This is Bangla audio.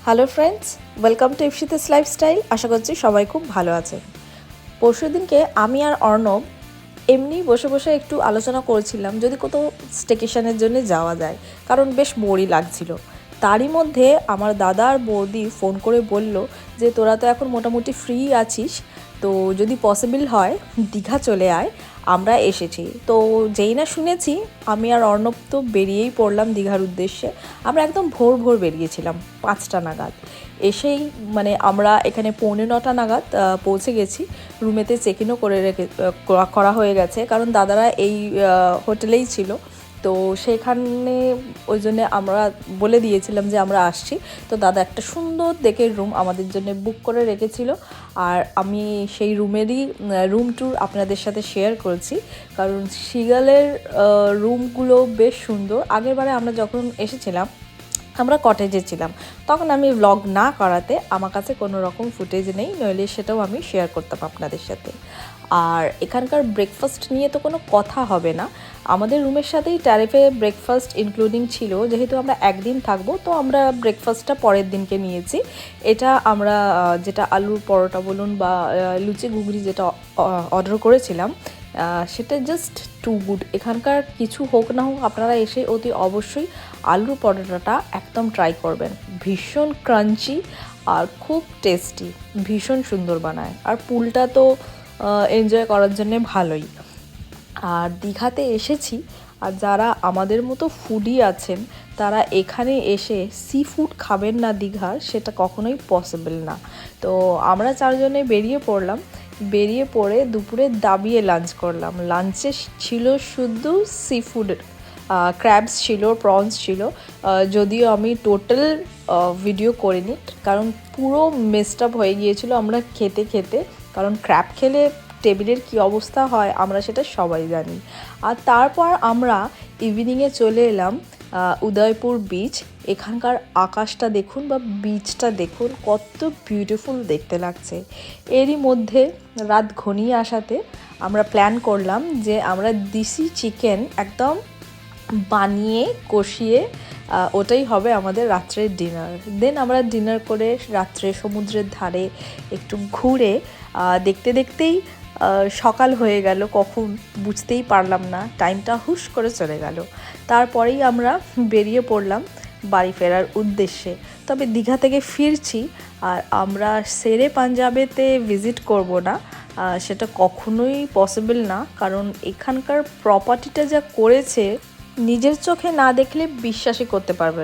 Hello friends, welcome to Ipsita's lifestyle. আশা করছি সবাই খুব ভালো আছেন। পরশুদিনকে আমি আর অর্ণব এমনি বসে বসে একটু আলোচনা করছিলাম যদি কোথাও স্টেকেশনের জন্য যাওয়া যায়, কারণ বেশ বোরই লাগছিল। তারই মধ্যে আমার দাদা আর বৌদি ফোন করে বলল যে তোরা তো এখন মোটামুটি ফ্রি আছিস, তো যদি পসিবল হয় দীঘা চলে আয়, আমরা এসেছি। তো যেই না শুনেছি আমি আর অর্ণব তো বেরিয়েই পড়লাম দীঘার উদ্দেশ্যে। আমরা একদম ভোর ভোর বেরিয়েছিলাম 5টা নাগাদ। এসেই আমরা এখানে 8:45 নাগাদ পৌঁছে গেছি। রুমেতে চেক ইনও করা হয়ে গেছে, কারণ দাদারা এই হোটেলেই ছিল। তো সেখানে ওই জন্যে আমরা বলে দিয়েছিলাম যে আমরা আসছি। তো দাদা একটা সুন্দর দেখে রুম আমাদের জন্য বুক করে রেখেছিল, আর আমি সেই রুমেরই রুম ট্যুর আপনাদের সাথে শেয়ার করেছি। কারণ সিগালের রুমগুলো বেশ সুন্দর। আগেরবারে আমরা যখন এসেছিলাম আমরা কটেজে ছিলাম, তখন আমি ব্লগ না করাতে আমার কাছে কোনো রকম ফুটেজ নেই, নইলে সেটাও আমি শেয়ার করতাম আপনাদের সাথে। আর এখানকার ব্রেকফাস্ট নিয়ে তো কোনো কথা হবে না। আমাদের রুমের সাথেই ট্যারিফে ব্রেকফাস্ট ইনক্লুডিং ছিল। যেহেতু আমরা একদিন থাকবো, তো আমরা ব্রেকফাস্টটা পরের দিনকে নিয়েছি। এটা আমরা যেটা আলুর পরোটা বলুন বা লুচি ঘুগনি যেটা অর্ডার করেছিলাম, সেটা জাস্ট টু গুড। এখানকার কিছু হোক না হোক আপনারা এসে অতি অবশ্যই আলুর পরোটাটা একদম ট্রাই করবেন। ভীষণ ক্রাঞ্চি আর খুব টেস্টি, ভীষণ সুন্দর বানায়। আর পুলটা তো এনজয় করার জন্যে ভালোই। আর দীঘাতে এসেছি, আর যারা আমাদের মতো ফুডি আছেন তারা এখানে এসে সি ফুড খাবেন না দীঘার, সেটা কখনোই পসিবল না। তো আমরা চারজনে বেরিয়ে পড়লাম। বেরিয়ে পড়ে দুপুরে দাবিয়ে লাঞ্চ করলাম। লাঞ্চে ছিল শুধু সি ফুড, ক্র্যাবস ছিল, প্রনস ছিল। যদিও আমি টোটাল ভিডিও করিনি, কারণ পুরো মেসড আপ হয়ে গিয়েছিল আমরা খেতে খেতে। কারণ ক্র্যাব খেলে টেবিলের কি অবস্থা হয় আমরা সেটা সবাই জানি। আর তারপর আমরা ইভিনিংয়ে চলে এলাম উদয়পুর বিচ। এখানকার আকাশটা দেখুন বা বিচটা দেখুন, কত বিউটিফুল দেখতে লাগছে। এরই মধ্যে রাত ঘনিয়ে আসাতে আমরা প্ল্যান করলাম যে আমরা দেশি চিকেন একদম বানিয়ে কষিয়ে ওটাই হবে আমাদের রাত্রের ডিনার। দেন আমরা ডিনার করে রাত্রে সমুদ্রের ধারে একটু ঘুরে দেখতে দেখতেই সকাল হয়ে গেল। কখন বুঝতেই পারলাম না, টাইমটা হুশ করে চলে গেল। তারপরেই আমরা বেরিয়ে পড়লাম বাড়ি ফেরার উদ্দেশ্যে। তবে দীঘা থেকে ফিরছি, আর আমরা শেরে পাঞ্জাবেতে ভিজিট করব না, সেটা কখনোই পসিবল না। কারণ এখানকার প্রপার্টিটা যা করেছে নিজের চোখে না দেখলে বিশ্বাসই করতে পারবে